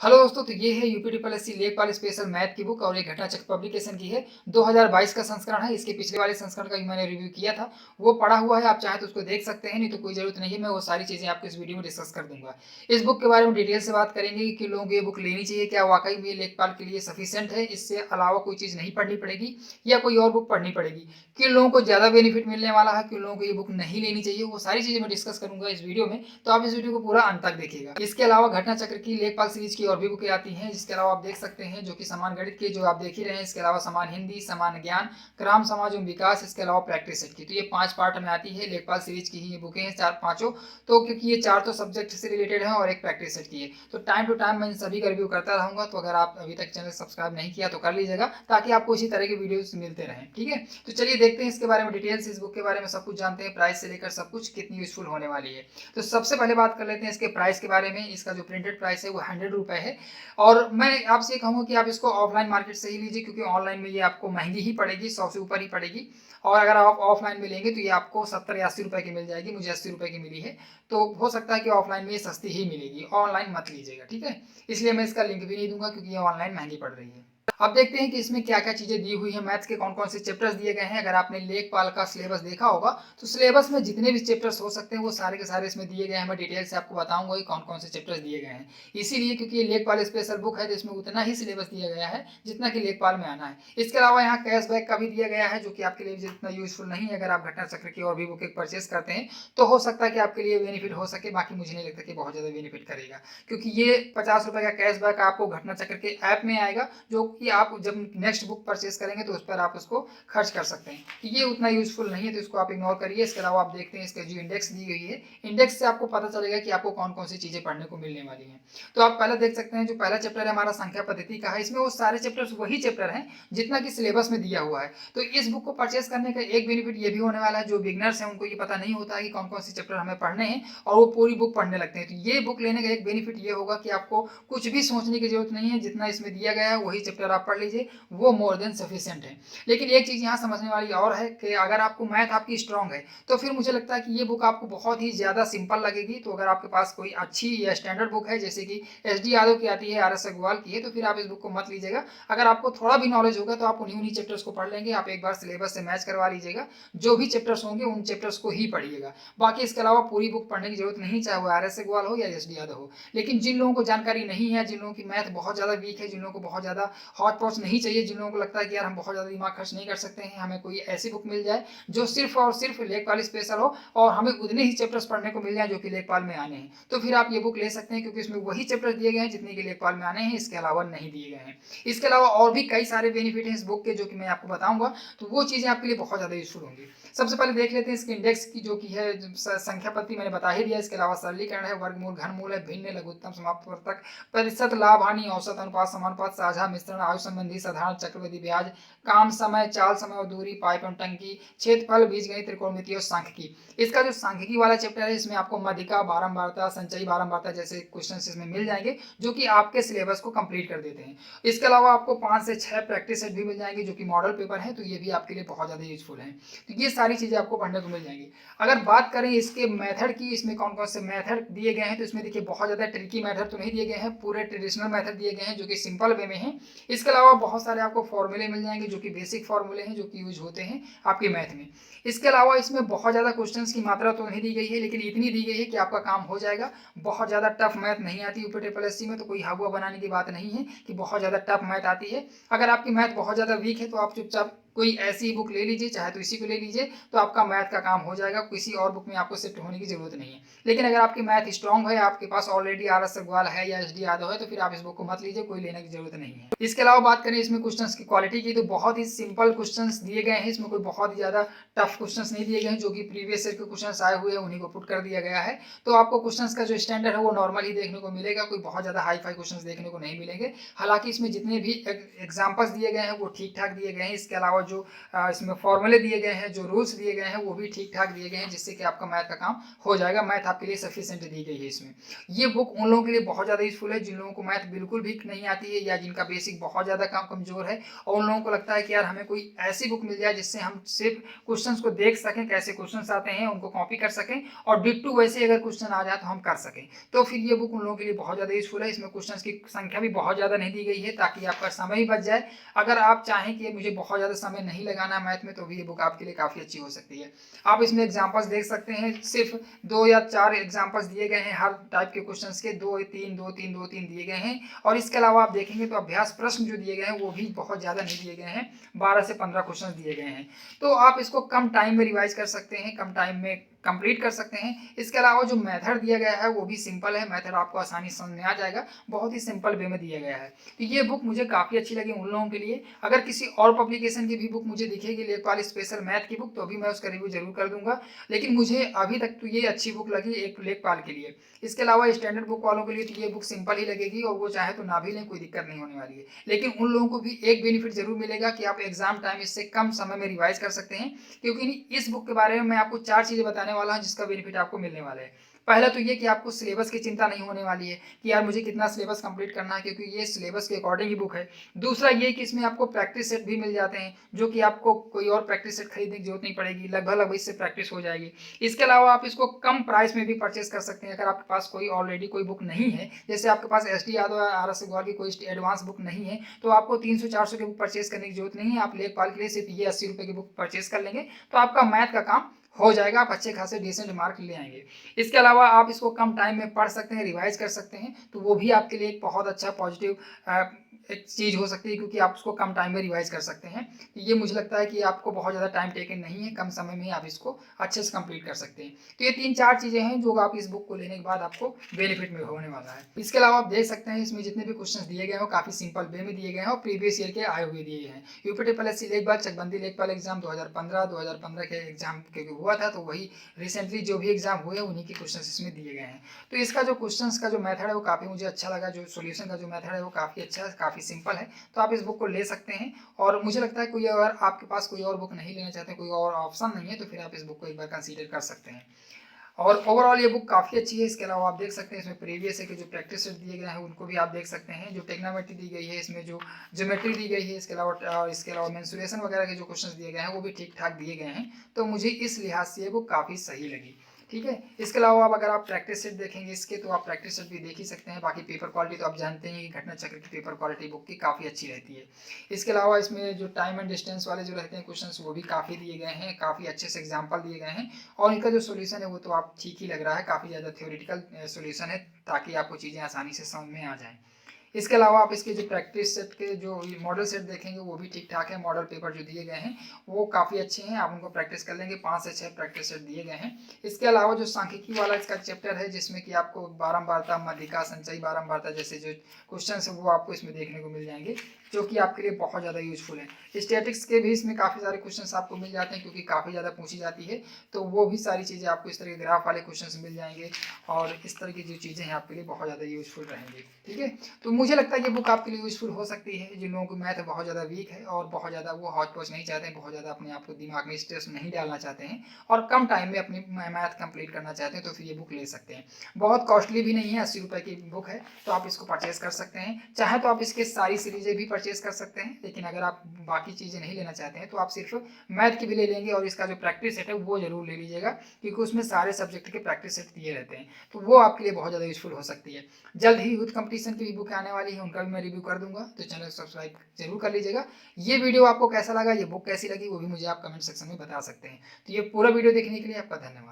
Hello दोस्तों, तो ये है यूपी ट्रिपल एससी लेखपाल स्पेशल मैथ की बुक और ये घटनाचक्र पब्लिकेशन की है। 2022 का संस्करण है। इसके पिछले वाले संस्करण का भी मैंने रिव्यू किया था, वो पढ़ा हुआ है। आप चाहे तो उसको देख सकते हैं, नहीं तो कोई जरूरत नहीं है। मैं वो सारी चीज़ें आपको इस वीडियो में डिस्कस कर दूंगा। इस बुक के बारे में डिटेल से बात करेंगे कि लोगों को ये बुक लेनी चाहिए, क्या वाकई में लेखपाल के लिए सफिशियंट है, इससे अलावा कोई चीज़ नहीं पढ़नी पड़ेगी या कोई और बुक पढ़नी पड़ेगी, किन लोगों को ज़्यादा बेनिफिट मिलने वाला है, किन लोगों को ये बुक नहीं लेनी चाहिए, वो सारी चीज़ें मैं डिस्कस करूंगा इस वीडियो में। तो आप इस वीडियो को पूरा अंत तक देखिएगा। इसके अलावा घटना चक्र की लेखपाल सीरीज की और भी बुकें आती हैं, इसके अलावा आप देख सकते हैं जो कि समान गणित के जो आप देख ही रहे हैं। इसके अलावा समान हिंदी, समान ज्ञान, ग्राम समाज एवं विकास, इसके अलावा प्रैक्टिस सेट की। तो ये 5 पार्ट में आती है। लेखपाल सीरीज की ही ये बुकें हैं, 4 तो क्योंकि ये 4 तो सब्जेक्ट से रिलेटेड है और एक प्रैक्टिस सेट की है, तो टाइम टू टाइम मैं इन सभी का रिव्यू करता रहूंगा। तो अगर आप अभी तक चैनल सब्सक्राइब नहीं किया तो कर लीजिएगा, ताकि आपको इसी तरह के वीडियोस मिलते रहें। ठीक है, तो चलिए देखते हैं इसके बारे में डिटेल्स। इस बुक के बारे में सब कुछ जानते हैं, प्राइस से लेकर सब कुछ कितनी यूजफुल होने वाली है। तो सबसे पहले बात कर लेते हैं इसके प्राइस के बारे में। इसका जो प्रिंटेड प्राइस है वो 100 रुपये है, और मैं आपसे कहूँगा कि आप इसको ऑफलाइन मार्केट से ही लीजिए, क्योंकि ऑनलाइन में ये आपको महंगी ही पड़ेगी, 100 से ऊपर ही पड़ेगी। और अगर आप ऑफलाइन में लेंगे तो ये आपको 70 या 80 रुपये की मिल जाएगी। मुझे 80 रुपये की मिली है, तो हो सकता है कि ऑफलाइन में ये सस्ती ही मिलेगी, ऑनलाइन मत लीजिएगा। ठीक है, इसलिए मैं इसका लिंक भी नहीं दूंगा, क्योंकि ये ऑनलाइन महंगी पड़ रही है। अब देखते हैं कि इसमें क्या क्या चीजें दी हुई है, मैथ्स के कौन कौन से चैप्टर्स दिए गए हैं। अगर आपने लेखपाल का सिलेबस देखा होगा तो सिलेबस में जितने भी चैप्टर्स हो सकते हैं वो सारे के सारे इसमें दिए गए हैं। मैं डिटेल से आपको बताऊंगा कि कौन कौन से चैप्टर्स दिए गए हैं। इसीलिए क्योंकि ये लेखपाल स्पेशल बुक है, तो इसमें उतना ही सिलेबस दिया गया है जितना कि लेखपाल में आना है। इसके अलावा यहाँ कैशबैक का भी दिया गया है, जो कि आपके लिए जितना यूजफुल नहीं है। अगर आप घटना चक्र की और भी बुक परचेस करते हैं तो हो सकता है कि आपके लिए बेनिफिट हो सके, बाकी मुझे नहीं लगता कि बहुत ज़्यादा बेनिफिट करेगा, क्योंकि ये 50 रुपये का कैशबैक आपको घटना चक्र के ऐप में आएगा, जो कि आप जब नेक्स्ट बुक परचेस करेंगे तो उस पर आप उसको खर्च कर सकते हैं। ये उतना यूजफुल नहीं है, तो इसको आप इग्नोर करिए। इसके अलावा आप देखते हैं इसका जो इंडेक्स दी गई है, इंडेक्स से आपको पता चलेगा कि आपको कौन कौन सी चीज़ें पढ़ने को मिलने वाली हैं। तो आप पहले देख सकते हैं, जो पहला चैप्टर है हमारा संख्या पद्धति का है। इसमें वो सारे चैप्टर्स वही चैप्टर हैं जितना कि सिलेबस में दिया हुआ है। तो इस बुक को परचेस करने का एक बेनिफिट ये भी होने वाला है, जो बिगनर्स हैं उनको ये पता नहीं होता है कि कौन कौन से चैप्टर हमें पढ़ने हैं, और वो पूरी बुक पढ़ने लगते हैं। तो ये बुक लेने का एक बेनिफिट ये होगा कि आपको कुछ भी सोचने की जरूरत नहीं है, जितना इसमें दिया गया है वही चैप्टर आप पढ़ लीजिए, वो मोर देन सफिशिएंट है। लेकिन एक चीज़ यहाँ समझने वाली और है कि अगर आपको मैथ आपकी स्ट्रांग है तो फिर मुझे लगता है कि ये बुक आपको बहुत ही ज़्यादा सिंपल लगेगी। तो अगर आपके पास कोई अच्छी या स्टैंडर्ड बुक है, जैसे कि एस.डी. यादव की आती है, आर.एस. अग्रवाल की है, तो फिर आप इस बुक को मत लीजिएगा। अगर आपको थोड़ा भी नॉलेज होगा तो आप उन्हीं उन्हीं चैप्टर्स को पढ़ लेंगे। आप एक बार सिलेबस से मैच करवा लीजिएगा, जो भी चैप्टर्स होंगे उन चैप्टर्स को ही पढ़िएगा। बाकी इसके अलावा पूरी बुक पढ़ने की जरूरत नहीं, चाहे वो आर.एस. अग्रवाल हो या एस.डी. यादव हो। लेकिन जिन लोगों को जानकारी नहीं है, जिन लोगों की मैथ बहुत ज़्यादा वीक है, जिन लोगों को बहुत ज़्यादा हॉट पॉच नहीं चाहिए, जिन लोगों को लगता है कि यार हम बहुत ज़्यादा दिमाग खर्च नहीं कर सकते हैं, हमें कोई ऐसी बुक मिल जाए जो सिर्फ और सिर्फ लेखपाल स्पेशल हो और हमें उतने ही चैप्टर्स पढ़ने को मिल जाए जो कि लेखपाल में आने हैं, तो फिर आप ये बुक ले सकते हैं, क्योंकि इसमें वही चैप्टर दिए गए हैं जितने कि लेखपाल में आने हैं, इसके अलावा नहीं दिए गए हैं। इसके अलावा और भी कई सारे बेनिफिट हैं इस बुक के, जो कि मैं आपको बताऊंगा, तो वो चीज़ें आपके लिए बहुत ज़्यादा यूजफुल होंगी। सबसे पहले देख लेते हैं इसके इंडेक्स की, जो कि है संख्या पद्धति, मैंने बता ही दिया। इसके अलावा सरलीकरण है, वर्गमूल, घनमूल है, भिन्न, लघुत्तम, समाप्त वर्तक, प्रतिशत, लाभ हानि, औसत अनुपात, समानुपात, साझा, मिश्रण, आयु संबंधी, साधारण, चक्रवृद्धि ब्याज, काम समय, चाल समय और दूरी, पाइप एवं टंकी, क्षेत्रफल, बीजगणित, त्रिकोणमिति और सांख्यिकी। इसका जो सांख्यिकी वाला चैप्टर है, इसमें आपको मध्यिका, बारंबारता, संचयी बारंबारता जैसे क्वेश्चन इसमें मिल जाएंगे, जो कि आपके सिलेबस को कंप्लीट कर देते हैं। इसके अलावा आपको 5 से 6 प्रैक्टिस सेट भी मिल जाएंगे, जो कि मॉडल पेपर है, तो ये भी आपके लिए बहुत ज़्यादा यूजफुल है। तो ये सारी चीज़ें आपको पढ़ने को मिल जाएंगी। अगर बात करें इसके मेथड की, इसमें कौन कौन से मेथड दिए गए हैं, तो इसमें देखिए बहुत ज़्यादा ट्रिकी मेथड तो नहीं दिए गए हैं, पूरे ट्रेडिशनल मेथड दिए गए हैं जो कि सिंपल वे में है। इसके अलावा बहुत सारे आपको फॉर्मूले मिल जाएंगे, जो कि बेसिक फॉर्मूले हैं, जो कि यूज होते हैं आपके मैथ में। इसके अलावा इसमें बहुत ज़्यादा क्वेश्चंस की मात्रा तो नहीं दी गई है, लेकिन इतनी दी गई है कि आपका काम हो जाएगा। बहुत ज़्यादा टफ मैथ नहीं आती यूपी ट्रिपल एससी में, तो कोई हवा बनाने की बात नहीं है कि बहुत ज़्यादा टफ मैथ आती है। अगर आपकी मैथ बहुत ज़्यादा वीक है तो आप चुपचाप कोई ऐसी बुक ले लीजिए, चाहे तो इसी को ले लीजिए, तो आपका मैथ का काम हो जाएगा। किसी और बुक में आपको शिफ्ट होने की जरूरत नहीं है। लेकिन अगर आपकी मैथ स्ट्रांग है, आपके पास ऑलरेडी आर.एस. अग्रवाल है या एस.डी. यादव है, तो फिर आप इस बुक को मत लीजिए, कोई लेने की जरूरत नहीं है। इसके अलावा बात करें इसमें क्वेश्चंस की क्वालिटी की, तो बहुत ही सिंपल क्वेश्चंस दिए गए हैं। इसमें कोई बहुत ही ज़्यादा टफ क्वेश्चंस नहीं दिए गए हैं, जो कि प्रीवियस ईयर के क्वेश्चंस आए हुए हैं उन्हीं को पुट कर दिया गया है। तो आपको क्वेश्चंस का जो स्टैंडर्ड है वो नॉर्मल ही देखने को मिलेगा, कोई बहुत ज़्यादा हाई फाई क्वेश्चंस देखने को नहीं मिलेंगे। हालांकि इसमें जितने भी एग्जाम्पल्स दिए गए हैं वो ठीक ठाक दिए गए हैं। इसके अलावा और जो इसमें फॉर्मूले दिए गए हैं, जो रूल्स दिए गए हैं वो भी ठीक ठाक दिए गए हैं, जिससे कि आपका मैथ का काम हो जाएगा। मैथ आपके लिए सफिशिएंट दी गई है इसमें। ये बुक उन लोगों के लिए बहुत ज़्यादा यूजफुल है जिन लोगों को मैथ बिल्कुल भी नहीं आती है या जिनका बेसिक बहुत ज़्यादा काम कमजोर है, और उन लोगों को लगता है कि यार हमें कोई ऐसी बुक मिल जाए जिससे हम सिर्फ क्वेश्चंस को देख सकें, कैसे क्वेश्चंस आते हैं उनको कॉपी कर सकें, और डिट्टू वैसे अगर क्वेश्चन आ जाए तो हम कर सकें। तो फिर ये बुक उन लोगों के लिए बहुत ज़्यादा यूजफुल है। इसमें क्वेश्चंस की संख्या भी बहुत ज़्यादा नहीं दी गई है ताकि आपका समय ही बच जाए। अगर आप चाहें कि मुझे बहुत ज़्यादा समय नहीं लगाना मैथ में, तो भी ये बुक आपके लिए काफ़ी अच्छी हो सकती है। आप इसमें एग्जाम्पल्स देख सकते हैं, सिर्फ 2 या 4 एग्जाम्पल्स दिए गए हैं हर टाइप के क्वेश्चंस के, 2-3 दिए गए हैं। और इसके अलावा आप देखेंगे तो अभ्यास प्रश्न जो दिए गए हैं वो भी बहुत ज़्यादा नहीं दिए गए हैं, 12 से 15 क्वेश्चन दिए गए हैं। तो आप इसको कम टाइम में रिवाइज कर सकते हैं, कम टाइम में कंप्लीट कर सकते हैं। इसके अलावा जो मेथड दिया गया है वो भी सिंपल है, मेथड आपको आसानी से समझ में आ जाएगा, बहुत ही सिंपल वे में दिया गया है। तो ये बुक मुझे काफ़ी अच्छी लगी उन लोगों के लिए। अगर किसी और पब्लिकेशन की भी बुक मुझे दिखेगी लेखपाल स्पेशल मैथ की बुक, तो भी मैं उसका रिव्यू जरूर कर दूंगा, लेकिन मुझे अभी तक तो ये अच्छी बुक लगी एक लेखपाल के लिए। इसके अलावा स्टैंडर्ड बुक वालों के लिए तो ये बुक सिंपल ही लगेगी, और वो चाहे तो ना भी लें, कोई दिक्कत नहीं होने वाली है। लेकिन उन लोगों को भी एक बेनिफिट जरूर मिलेगा कि आप एग्जाम टाइम इससे कम समय में रिवाइज कर सकते हैं, क्योंकि इस बुक के बारे में मैं आपको 4 चीज़ें बताने वाला हूँ जिसका बेनिफिट आपको मिलने वाला है। पहला तो ये कि आपको सिलेबस की चिंता नहीं होने वाली है कि यार मुझे कितना सिलेबस कंप्लीट करना है, क्योंकि ये सिलेबस के अकॉर्डिंग ही बुक है। दूसरा ये कि इसमें आपको प्रैक्टिस सेट भी मिल जाते हैं, जो कि आपको कोई और प्रैक्टिस सेट खरीदने की जरूरत नहीं पड़ेगी, लगभग इससे प्रैक्टिस हो जाएगी। इसके अलावा आप इसको कम प्राइस में भी परचेस कर सकते हैं। अगर आपके पास कोई ऑलरेडी कोई बुक नहीं है, जैसे आपके पास SD यादव या RS अग्रवाल की कोई एडवांस बुक नहीं है, तो आपको 300-400 की बुक परचेस करने की जरूरत नहीं है। आप लेखपाल के लिए सिर्फ ये 80 रुपये की बुक परचेस कर लेंगे तो आपका मैथ का काम हो जाएगा, आप अच्छे खासे डिसेंट मार्क ले आएंगे। इसके अलावा आप इसको कम टाइम में पढ़ सकते हैं, रिवाइज कर सकते हैं, तो वो भी आपके लिए एक बहुत अच्छा पॉजिटिव एक चीज़ हो सकती है, क्योंकि आप उसको कम टाइम में रिवाइज कर सकते हैं। ये मुझे लगता है कि आपको बहुत ज़्यादा टाइम टेकन नहीं है, कम समय में ही आप इसको अच्छे से कंप्लीट कर सकते हैं। तो ये 3-4 चीज़ें हैं जो आप इस बुक को लेने के बाद आपको बेनिफिट में होने वाला है। इसके अलावा आप देख सकते हैं इसमें जितने भी क्वेश्चन दिए गए हैं वो काफ़ी सिंपल वे में दिए गए हैं और प्रीवियस ईयर के आए हुए दिए हैं। यूपीटीपीएससी लेखपाल चकबंदी लेखपाल एग्जाम 2015 के एग्जाम के हुआ था, तो वही रिसेंटली जो भी एग्जाम हुए हैं उन्हीं के क्वेश्चन इसमें दिए गए हैं। तो इसका जो क्वेश्चंस का जो मेथड है वो काफ़ी मुझे अच्छा लगा, जो सॉल्यूशन का जो मेथड है वो काफ़ी अच्छा है, काफ़ी सिंपल है। तो आप इस बुक को ले सकते हैं, और मुझे लगता है कोई अगर आपके पास कोई और बुक नहीं लेना चाहते, कोई और ऑप्शन नहीं है, तो फिर आप इस बुक को एक बार कंसीडर कर सकते हैं। और ओवरऑल ये बुक काफ़ी अच्छी है। इसके अलावा आप देख सकते हैं इसमें प्रीवियस के जो प्रैक्टिस सेट दिए गए हैं उनको भी आप देख सकते हैं, जो टेक्नोमेट्री दी गई है, इसमें जो ज्योमेट्री दी गई है, इसके अलावा मेंसुरेशन वगैरह के जो क्वेश्चंस दिए गए हैं वो भी ठीक ठाक दिए गए हैं। तो मुझे इस लिहाज से ये बुक काफ़ी सही लगी। ठीक है, इसके अलावा अब अगर आप प्रैक्टिस सेट देखेंगे इसके, तो आप प्रैक्टिस सेट भी देख ही सकते हैं। बाकी पेपर क्वालिटी तो आप जानते हैं कि घटना चक्र की पेपर क्वालिटी बुक की काफ़ी अच्छी रहती है। इसके अलावा इसमें जो टाइम एंड डिस्टेंस वाले जो रहते हैं क्वेश्चंस वो भी काफ़ी दिए गए हैं, काफ़ी अच्छे से एग्जाम्पल दिए गए हैं, और इनका जो सोल्यूशन है वो तो आप ठीक ही लग रहा है, काफ़ी ज़्यादा थ्योरेटिकल सोल्यूशन है, ताकि आपको चीज़ें आसानी से समझ में आ जाएँ। इसके अलावा आप इसके जो प्रैक्टिस सेट के जो मॉडल सेट देखेंगे वो भी ठीक ठाक है। मॉडल पेपर जो दिए गए हैं वो काफ़ी अच्छे हैं, आप उनको प्रैक्टिस कर लेंगे। 5 से 6 प्रैक्टिस सेट दिए गए हैं। इसके अलावा जो सांख्यिकी वाला इसका चैप्टर है, जिसमें कि आपको बारंबारता, मध्यिका, संचयी बारंबारता जैसे जो क्वेश्चन है वो आपको इसमें देखने को मिल जाएंगे, जो कि आपके लिए बहुत ज़्यादा यूजफुल है। स्टैटिक्स के भी इसमें काफ़ी सारे क्वेश्चन आपको मिल जाते हैं, क्योंकि काफ़ी ज़्यादा पूछी जाती है, तो वो भी सारी चीज़ें आपको इस तरह के ग्राफ वाले क्वेश्चन मिल जाएंगे, और इस तरह की जो चीज़ें हैं आपके लिए बहुत ज़्यादा यूजफुल रहेंगी। ठीक है, तो मुझे लगता है ये बुक आपके लिए यूजफुल हो सकती है। जिन लोगों को मैथ बहुत ज़्यादा वीक है और बहुत ज़्यादा वो हौच पौच नहीं चाहते हैं, बहुत ज़्यादा अपने आप को दिमाग में स्ट्रेस नहीं डालना चाहते हैं, और कम टाइम में अपनी मैथ कंप्लीट करना चाहते हैं, तो फिर ये बुक ले सकते हैं। बहुत कॉस्टली भी नहीं है, 80 रुपये की बुक है, तो आप इसको परचेस कर सकते हैं। चाहे तो आप इसके सारी सीरीजें भी परचेस कर सकते हैं, लेकिन अगर आप बाकी चीज़ें नहीं लेना चाहते हैं तो आप सिर्फ मैथ की भी ले लेंगे, और इसका जो प्रैक्टिस सेट है वो जरूर ले लीजिएगा, क्योंकि उसमें सारे सब्जेक्ट के प्रैक्टिस सेट दिए रहते हैं, तो वो आपके लिए बहुत ज़्यादा यूजफुल हो सकती है। जल्द ही यूथ कंपटीशन की भी बुक आने वाली है, उनका भी मैं रिव्यू कर दूंगा, तो चैनल को सब्सक्राइब जरूर कर लीजिएगा। ये वीडियो आपको कैसा लगा, ये बुक कैसी लगी, वो भी मुझे आप कमेंट सेक्शन में बता सकते हैं। तो ये पूरा वीडियो देखने के लिए आपका धन्यवाद।